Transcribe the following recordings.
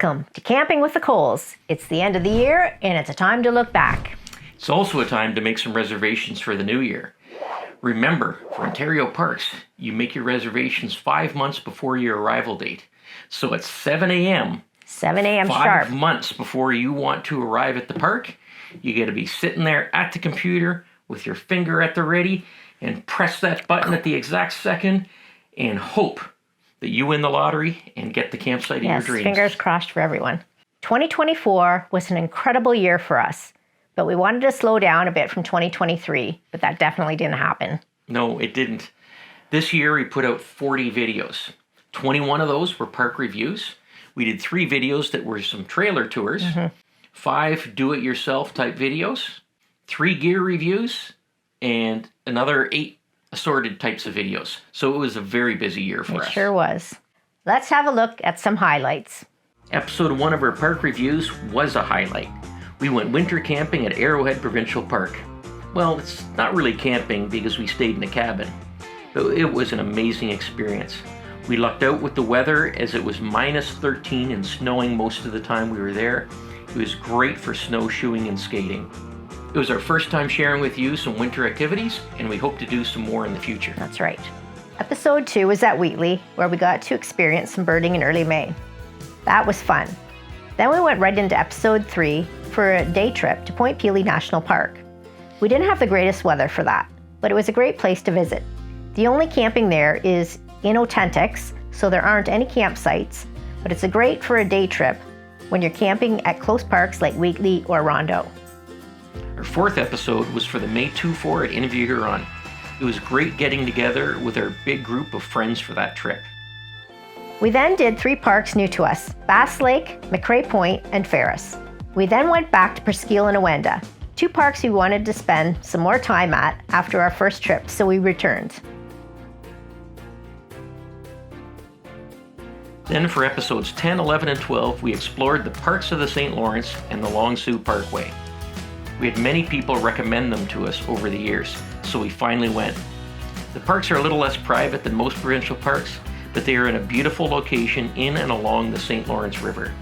Welcome to Camping with the Coles. It's the end of the year and it's a time to look back. It's also a time to make some reservations for the new year. Remember, for Ontario parks, you make your reservations 5 months before your arrival date. So at 7 a.m., 7 a.m. sharp. 5 months before you want to arrive at the park, you got to be sitting there at the computer with your finger at the ready and press that button at the exact second and hope that you win the lottery and get the campsite of your dreams. Fingers crossed for everyone. 2024 was an incredible year for us, but we wanted to slow down a bit from 2023, but that definitely didn't happen. No, it didn't. This year we put out 40 videos. 21 of those were park reviews. We did 3 videos that were some trailer tours, 5 do-it-yourself type videos, 3 gear reviews, and another 8 assorted types of videos. So it was a very busy year for us. It sure was. Let's have a look at some highlights. Episode 1 of our park reviews was a highlight. We went winter camping at Arrowhead Provincial Park. Well, it's not really camping because we stayed in a cabin, but it was an amazing experience. We lucked out with the weather as it was minus 13 and snowing most of the time we were there. It was great for snowshoeing and skating. It was our first time sharing with you some winter activities, and we hope to do some more in the future. That's right. Episode 2 was at Wheatley, where we got to experience some birding in early May. That was fun. Then we went right into episode 3 for a day trip to Point Pelee National Park. We didn't have the greatest weather for that, but it was a great place to visit. The only camping there is in Authentics, so there aren't any campsites, but it's great for a day trip when you're camping at close parks like Wheatley or Rondo. Our 4th episode was for the May 2-4 at Inverhuron. It was great getting together with our big group of friends for that trip. We then did 3 parks new to us, Bass Lake, McRae Point, and Ferris. We then went back to Presqu'île and Awenda, 2 parks we wanted to spend some more time at after our first trip, so we returned. Then for episodes 10, 11, and 12, we explored the parks of the St. Lawrence and the Long Sault Parkway. We had many people recommend them to us over the years, so we finally went. The parks are a little less private than most provincial parks, but they are in a beautiful location in and along the St. Lawrence River.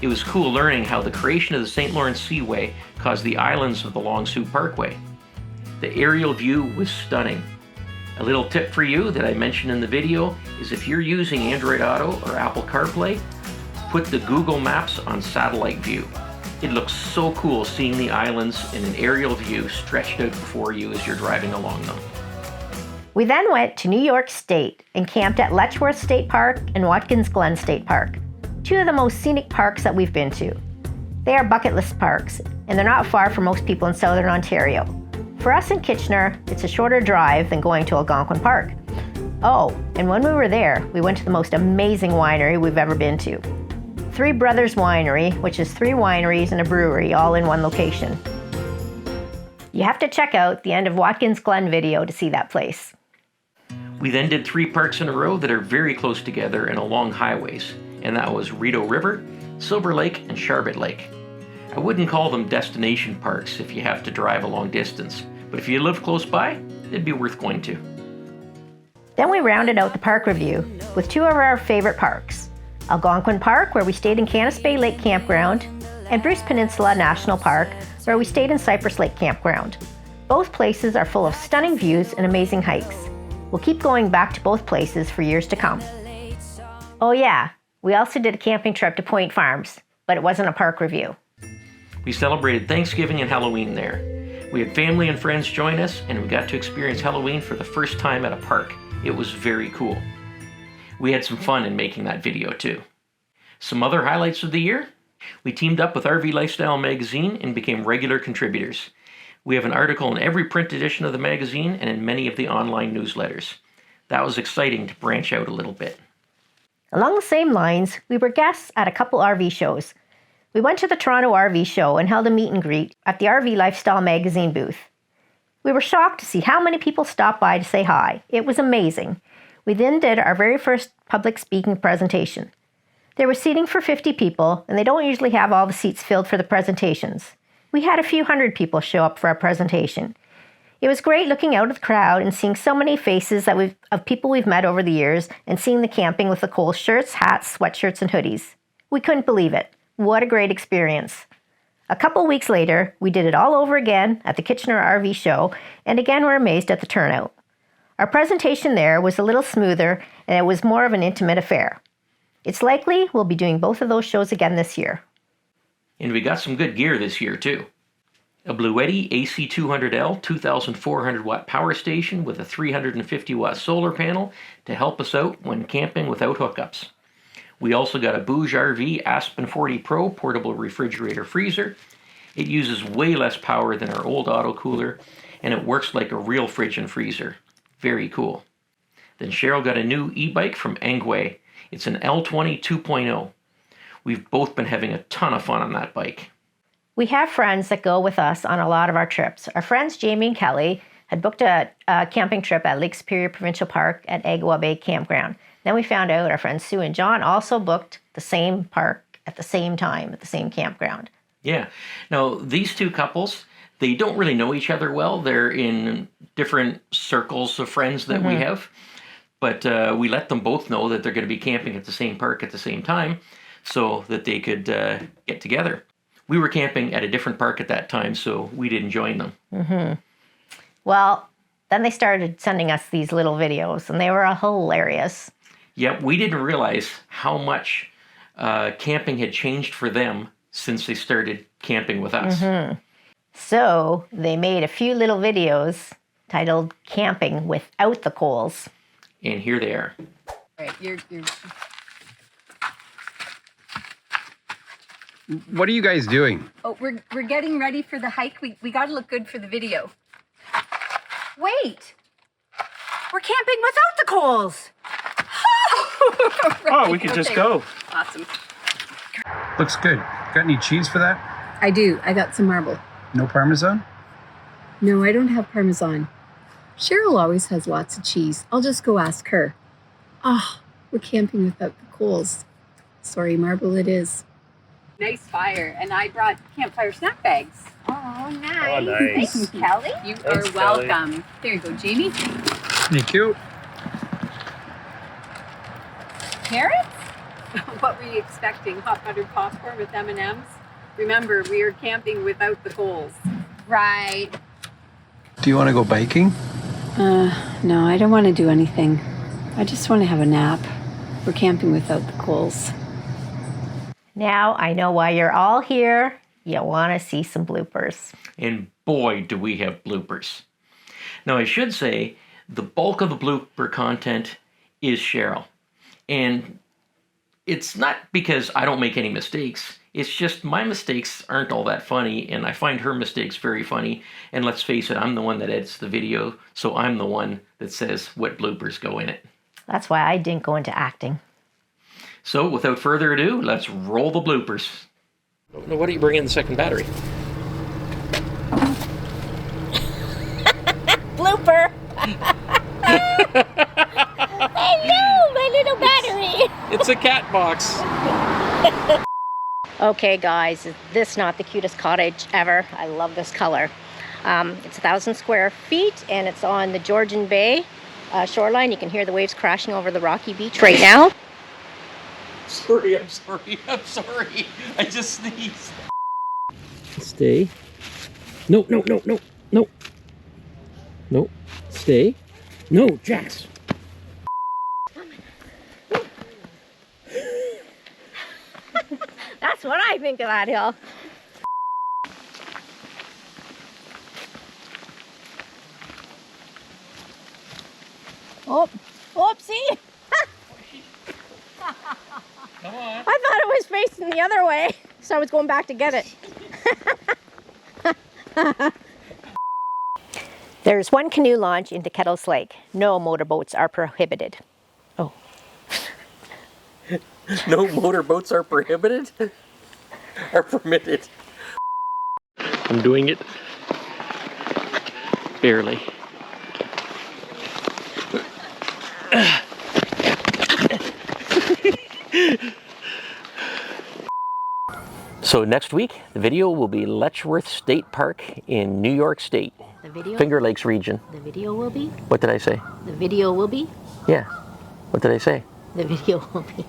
It was cool learning how the creation of the St. Lawrence Seaway caused the islands of the Long Sault Parkway. The aerial view was stunning. A little tip for you that I mentioned in the video is if you're using Android Auto or Apple CarPlay, put the Google Maps on satellite view. It looks so cool seeing the islands in an aerial view stretched out before you as you're driving along them. We then went to New York State and camped at Letchworth State Park and Watkins Glen State Park, 2 of the most scenic parks that we've been to. They are bucket list parks, and they're not far from most people in Southern Ontario. For us in Kitchener, it's a shorter drive than going to Algonquin Park. Oh, and when we were there, we went to the most amazing winery we've ever been to. Three Brothers Winery, which is 3 wineries and a brewery all in one location. You have to check out the end of Watkins Glen video to see that place. We then did 3 parks in a row that are very close together and along highways, and that was Rideau River, Silver Lake, and Charbot Lake. I wouldn't call them destination parks if you have to drive a long distance, but if you live close by, it'd be worth going to. Then we rounded out the park review with 2 of our favorite parks. Algonquin Park, where we stayed in Canis Bay Lake Campground, and Bruce Peninsula National Park, where we stayed in Cypress Lake Campground. Both places are full of stunning views and amazing hikes. We'll keep going back to both places for years to come. Oh yeah, we also did a camping trip to Point Farms, but it wasn't a park review. We celebrated Thanksgiving and Halloween there. We had family and friends join us, and we got to experience Halloween for the first time at a park. It was very cool. We had some fun in making that video too. Some other highlights of the year? We teamed up with RV Lifestyle magazine and became regular contributors. We have an article in every print edition of the magazine and in many of the online newsletters. That was exciting to branch out a little bit. Along the same lines, we were guests at a couple RV shows. We went to the Toronto RV show and held a meet and greet at the RV Lifestyle magazine booth. We were shocked to see how many people stopped by to say hi. It was amazing. We then did our very first public speaking presentation. There was seating for 50 people, and they don't usually have all the seats filled for the presentations. We had a few hundred people show up for our presentation. It was great looking out at the crowd and seeing so many faces of people we've met over the years and seeing the Camping with the Coles shirts, hats, sweatshirts, and hoodies. We couldn't believe it. What a great experience. A couple weeks later, we did it all over again at the Kitchener RV show, and again we're amazed at the turnout. Our presentation there was a little smoother, and it was more of an intimate affair. It's likely we'll be doing both of those shows again this year. And we got some good gear this year too. A Bluetti AC200L 2,400 watt power station with a 350 watt solar panel to help us out when camping without hookups. We also got a BougeRV Aspen 40 Pro portable refrigerator freezer. It uses way less power than our old auto cooler, and it works like a real fridge and freezer. Very cool. Then Cheryl got a new e-bike from Engwe. It's an L20 2.0. We've both been having a ton of fun on that bike. We have friends that go with us on a lot of our trips. Our friends Jamie and Kelly had booked a camping trip at Lake Superior Provincial Park at Agua Bay Campground. Then we found out our friends Sue and John also booked the same park at the same time at the same campground. Yeah. Now, these two couples, they don't really know each other well. They're in different circles of friends that we have. But we let them both know that they're going to be camping at the same park at the same time so that they could get together. We were camping at a different park at that time, so we didn't join them. Well, then they started sending us these little videos, and they were hilarious. Yeah, we didn't realize how much camping had changed for them since they started camping with us. So they made a few little videos titled Camping Without the Coals. And here they are. All right, you're... What are you guys doing? Oh, we're getting ready for the hike. We got to look good for the video. Wait! We're camping without the coals! Oh, we could just go. Awesome. Looks good. Got any cheese for that? I do. I got some marble. No Parmesan? No, I don't have Parmesan. Cheryl always has lots of cheese. I'll just go ask her. Ah, we're camping without the coals. Sorry, marble it is. Nice fire. And I brought campfire snack bags. Oh, nice. Thank you, Kelly. You Thanks, are welcome. There you go, Jamie. Thank you. Carrots? What were you expecting? Hot buttered popcorn with M&Ms? Remember, we are camping without the coals. Right. Do you want to go biking? No, I don't want to do anything. I just want to have a nap. We're camping without the coals. Now I know why you're all here. You want to see some bloopers. And boy, do we have bloopers. Now, I should say, the bulk of the blooper content is Cheryl. And it's not because I don't make any mistakes. It's just my mistakes aren't all that funny, and I find her mistakes very funny. And let's face it, I'm the one that edits the video, so I'm the one that says what bloopers go in it. That's why I didn't go into acting. So, without further ado, let's roll the bloopers. Now, why don't you bring in the second battery? Blooper! Hello, my little battery! It's a cat box. Okay, guys, is this not the cutest cottage ever? I love this color. It's 1,000 square feet, and it's on the Georgian Bay shoreline. You can hear the waves crashing over the rocky beach right now. Sorry. I just sneezed. Stay. No. Stay. No, Jax. That's what I think of that hill. Oh, whoopsie. Come on. I thought it was facing the other way, so I was going back to get it. There's one canoe launch into Kettles Lake. No motorboats are prohibited. Oh. No motorboats are prohibited? Are permitted. I'm doing it barely. So next week, the video will be Letchworth State Park in New York State. The video? Finger Lakes region. The video will be? What did I say? The video will be? Yeah. What did I say? The video will be.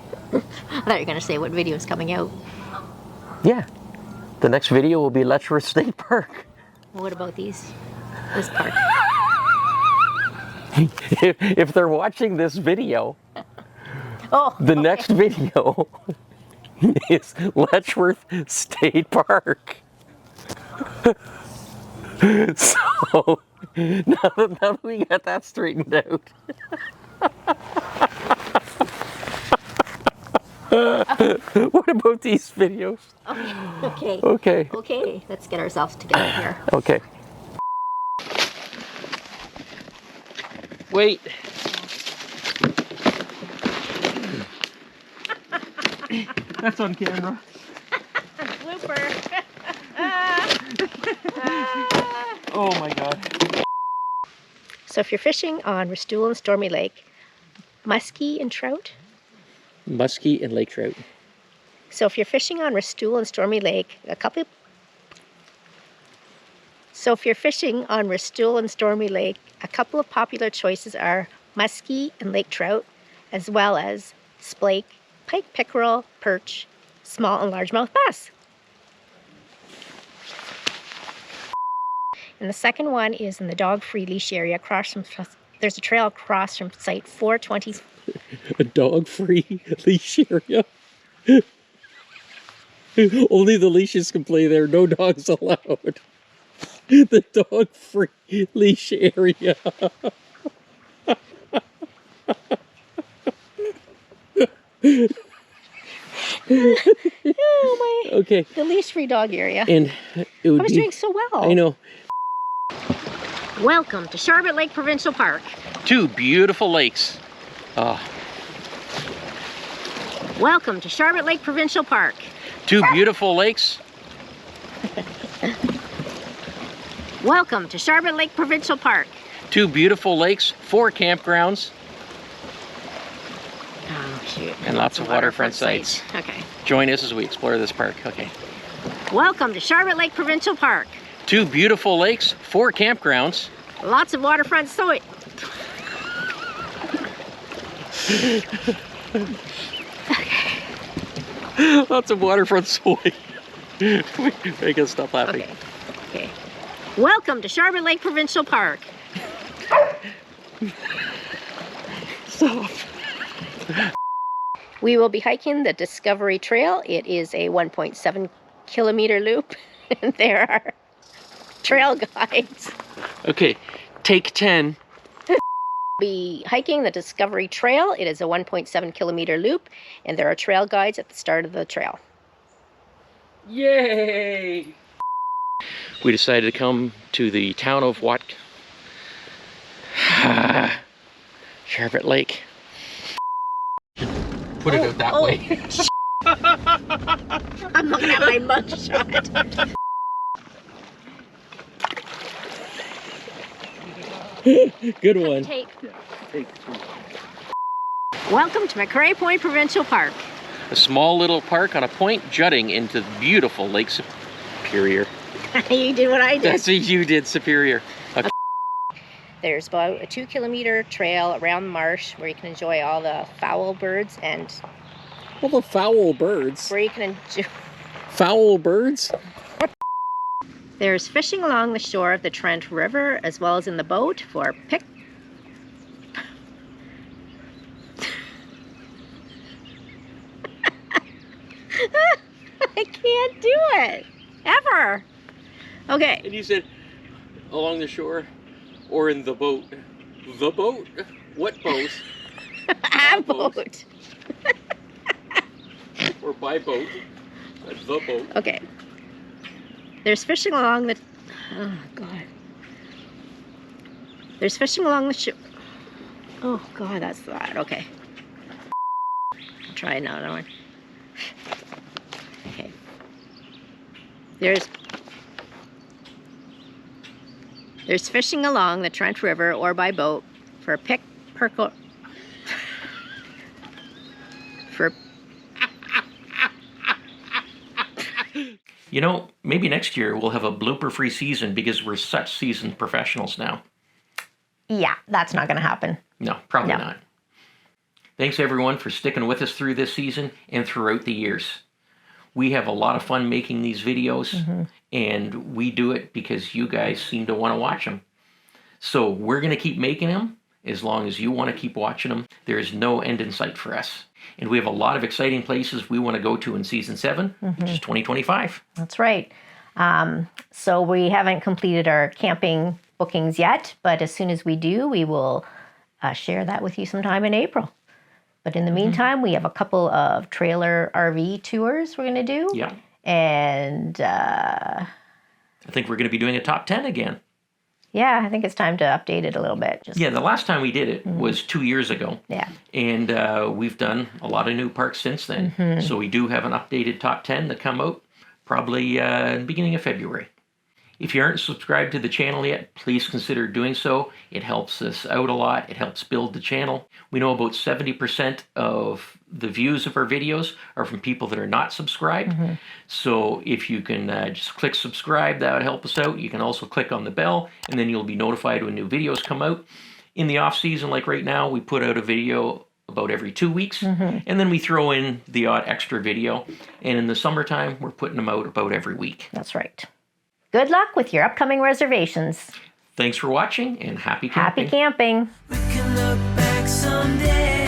I thought you were going to say what video is coming out. Yeah. The next video will be Letchworth State Park. What about this park? If they're watching this video, the next video is Letchworth State Park. So now that we got that straightened out. What about these videos? Okay. Let's get ourselves together here. Okay. Wait. That's on camera. Blooper. Oh my god. So if you're fishing on Restoule and Stormy Lake, muskie and trout. Muskie and lake trout. So if you're fishing on Restoule and Stormy Lake, a couple of popular choices are muskie and lake trout, as well as splake, pike, pickerel, perch, small and largemouth bass. And the second one is in the dog-free leash area there's a trail across from site 420. A dog-free leash area. Only the leashes can play there, no dogs allowed. The dog-free leash area. Oh my! Okay. The leash-free dog area. And it would I was doing so well. I know. Welcome to Charlotte Lake Provincial Park. Two beautiful lakes. Welcome to Charlotte Lake Provincial Park. Two beautiful lakes. Welcome to Charlotte Lake Provincial Park. Two beautiful lakes, 4 campgrounds. Oh shoot. And lots of waterfront sites. Okay. Join us as we explore this park. Okay. Welcome to Charlotte Lake Provincial Park. Two beautiful lakes, 4 campgrounds. Lots of waterfront sites. Lots of waterfront soy. Make us stop laughing. Okay. Welcome to Charlotte Lake Provincial Park. Stop. We will be hiking the Discovery Trail. It is a 1.7 kilometer loop, and there are trail guides. Okay, take 10. Be hiking the Discovery Trail. It is a 1.7 kilometer loop, and there are trail guides at the start of the trail. Yay! We decided to come to the town of Charlotte Lake. Put it out that way. I'm looking at my mugshot. Good one. Take. Welcome to McRae Point Provincial Park. A small little park on a point jutting into beautiful Lake Superior. You did what I did. That's what you did, Superior. Okay. There's about a 2 kilometer trail around the marsh where you can enjoy all the fowl birds and... All the foul birds. Where you can enjoy... Foul birds? There's fishing along the shore of the Trent River, as well as in the boat for I can't do it, ever. Okay. And you said along the shore or in the boat. The boat? What boat? A boat. Or by boat. The boat. Okay. There's fishing along the... Oh, God. There's fishing along the shore... Oh, God, that's that. Okay. I'll try another one. Okay. There's fishing along the Trent River or by boat for You know, maybe next year we'll have a blooper-free season because we're such seasoned professionals now. Yeah, that's not going to happen. No, probably not. Thanks everyone for sticking with us through this season and throughout the years. We have a lot of fun making these videos, and we do it because you guys seem to want to watch them. So we're going to keep making them as long as you want to keep watching them. There is no end in sight for us. And we have a lot of exciting places we want to go to in Season 7, which is 2025. That's right. So we haven't completed our camping bookings yet, but as soon as we do, we will share that with you sometime in April. But in the meantime, we have a couple of trailer RV tours we're going to do. Yeah. And I think we're going to be doing a top 10 again. yeah, I think it's time to update it a little bit. Yeah, the last time we did it was 2 years ago. Yeah. And we've done a lot of new parks since then. So we do have an updated top 10 to come out probably in the beginning of February. If you aren't subscribed to the channel yet, please consider doing so. It helps us out a lot. It helps build the channel. We know about 70% of the views of our videos are from people that are not subscribed. So if you can just click subscribe, that would help us out. You can also click on the bell, and then you'll be notified when new videos come out. In the off season, like right now, we put out a video about every 2 weeks, and then we throw in the odd extra video. And in the summertime, we're putting them out about every week. That's right. Good luck with your upcoming reservations. Thanks for watching, and happy camping. Happy camping. We can look back someday.